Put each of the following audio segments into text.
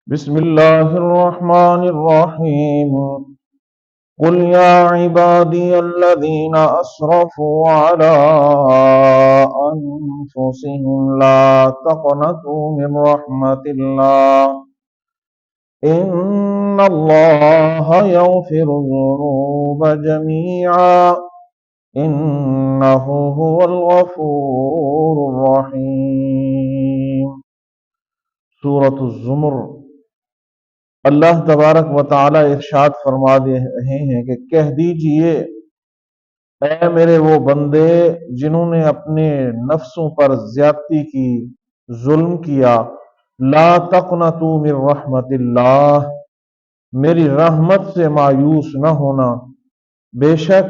بسم الله الرحمن الرحيم قل يا عبادي الذين أسرفوا على أنفسهم لا تقنطوا من رحمة الله إن الله يغفر الذنوب جميعا إنه هو الغفور الرحيم۔ سورة الزمر۔ اللہ تبارک و تعالی ارشاد فرما رہے ہیں کہ کہہ دیجئے اے میرے وہ بندے جنہوں نے اپنے نفسوں پر زیادتی کی، ظلم کیا، لا تقنطوا من رحمت اللہ، میری رحمت سے مایوس نہ ہونا، بے شک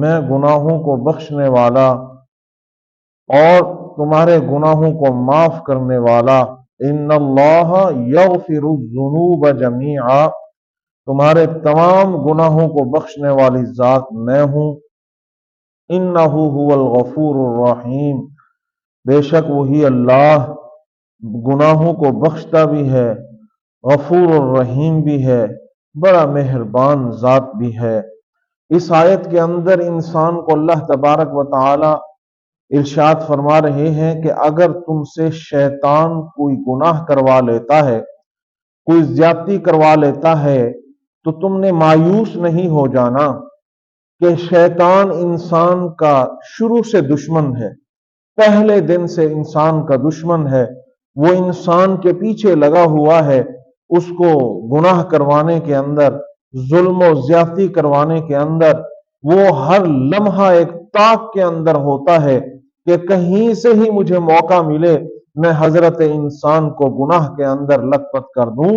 میں گناہوں کو بخشنے والا اور تمہارے گناہوں کو معاف کرنے والا، ان اللہ یغفر الذنوب جمیعا، تمہارے تمام گناہوں کو بخشنے والی ذات میں ہوں، انہ هو الغفور الرحیم، بے شک وہی اللہ گناہوں کو بخشتا بھی ہے، غفور الرحیم بھی ہے، بڑا مہربان ذات بھی ہے۔ اس آیت کے اندر انسان کو اللہ تبارک و تعالی ارشاد فرما رہے ہیں کہ اگر تم سے شیطان کوئی گناہ کروا لیتا ہے، کوئی زیادتی کروا لیتا ہے، تو تم نے مایوس نہیں ہو جانا کہ شیطان انسان کا شروع سے دشمن ہے، پہلے دن سے انسان کا دشمن ہے، وہ انسان کے پیچھے لگا ہوا ہے، اس کو گناہ کروانے کے اندر، ظلم و زیادتی کروانے کے اندر، وہ ہر لمحہ ایک طاق کے اندر ہوتا ہے کہ کہیں سے ہی مجھے موقع ملے میں حضرت انسان کو گناہ کے اندر لت پت کر دوں۔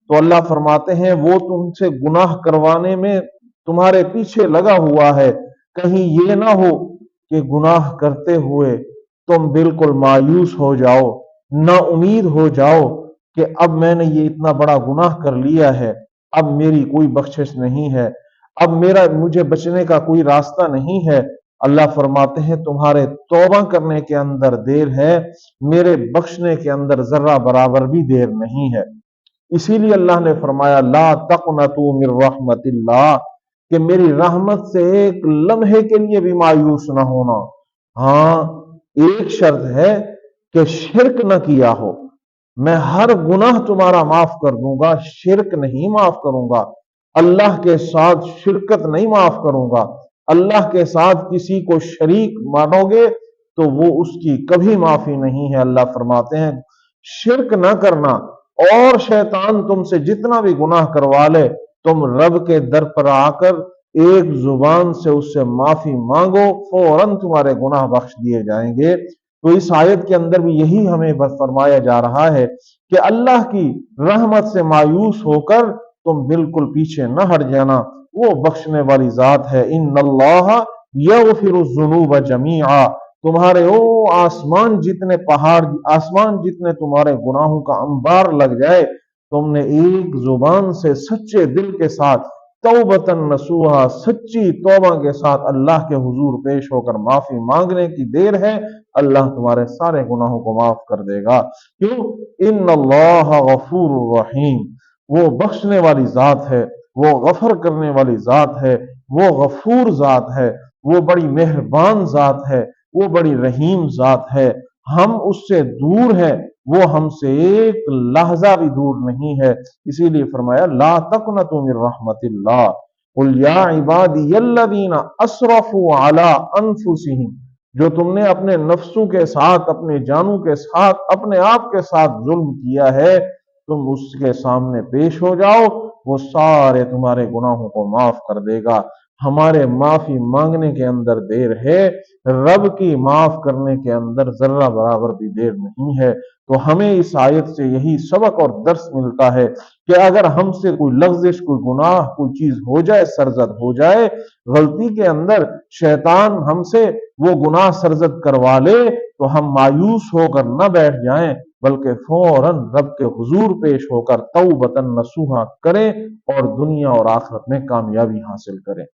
تو اللہ فرماتے ہیں وہ تم سے گناہ کروانے میں تمہارے پیچھے لگا ہوا ہے، کہیں یہ نہ ہو کہ گناہ کرتے ہوئے تم بالکل مایوس ہو جاؤ، نا امید ہو جاؤ کہ اب میں نے یہ اتنا بڑا گناہ کر لیا ہے، اب میری کوئی بخشش نہیں ہے، اب مجھے بچنے کا کوئی راستہ نہیں ہے۔ اللہ فرماتے ہیں تمہارے توبہ کرنے کے اندر دیر ہے، میرے بخشنے کے اندر ذرہ برابر بھی دیر نہیں ہے۔ اسی لیے اللہ نے فرمایا لا تقنطوا من رحمت اللہ، کہ میری رحمت سے ایک لمحے کے لیے بھی مایوس نہ ہونا۔ ہاں ایک شرط ہے کہ شرک نہ کیا ہو، میں ہر گناہ تمہارا معاف کر دوں گا، شرک نہیں معاف کروں گا، اللہ کے ساتھ شرکت نہیں معاف کروں گا، اللہ کے ساتھ کسی کو شریک مانو گے تو وہ اس کی کبھی معافی نہیں ہے۔ اللہ فرماتے ہیں شرک نہ کرنا، اور شیطان تم سے جتنا بھی گناہ کروا لے، تم رب کے در پر آ کر ایک زبان سے اس سے معافی مانگو، فوراً تمہارے گناہ بخش دیے جائیں گے۔ تو اس آیت کے اندر بھی یہی ہمیں فرمایا جا رہا ہے کہ اللہ کی رحمت سے مایوس ہو کر تم بالکل پیچھے نہ ہٹ جانا، وہ بخشنے والی ذات ہے۔ ان اللہ یغفر الذنوب جمیعا، تمہارے آسمان جتنے پہاڑ، آسمان جتنے تمہارے گناہوں کا انبار لگ جائے، تم نے ایک زبان سے سچے دل کے ساتھ توبتاً نصوحا، سچی توبہ کے ساتھ اللہ کے حضور پیش ہو کر معافی مانگنے کی دیر ہے، اللہ تمہارے سارے گناہوں کو معاف کر دے گا۔ کیوں؟ ان اللہ غفور الرحیم، وہ بخشنے والی ذات ہے، وہ غفر کرنے والی ذات ہے، وہ غفور ذات ہے، وہ بڑی مہربان ذات ہے، وہ بڑی رحیم ذات ہے۔ ہم اس سے دور ہیں، وہ ہم سے ایک لحظہ بھی دور نہیں ہے۔ اسی لیے فرمایا لا تقنطوا من رحمت اللہ قل یا عبادی الذین اسرفوا علی انفسہم، جو تم نے اپنے نفسوں کے ساتھ، اپنے جانوں کے ساتھ، اپنے آپ کے ساتھ ظلم کیا ہے، تم اس کے سامنے پیش ہو جاؤ، وہ سارے تمہارے گناہوں کو معاف کر دے گا۔ ہمارے معافی مانگنے کے اندر دیر ہے، رب کی معاف کرنے کے اندر ذرہ برابر بھی دیر نہیں ہے۔ تو ہمیں اس آیت سے یہی سبق اور درس ملتا ہے کہ اگر ہم سے کوئی لغزش، کوئی گناہ، کوئی چیز ہو جائے، سرزد ہو جائے، غلطی کے اندر شیطان ہم سے وہ گناہ سرزد کروا لے، تو ہم مایوس ہو کر نہ بیٹھ جائیں، بلکہ فوراً رب کے حضور پیش ہو کر توبتاً نصوحا کریں اور دنیا اور آخرت میں کامیابی حاصل کریں۔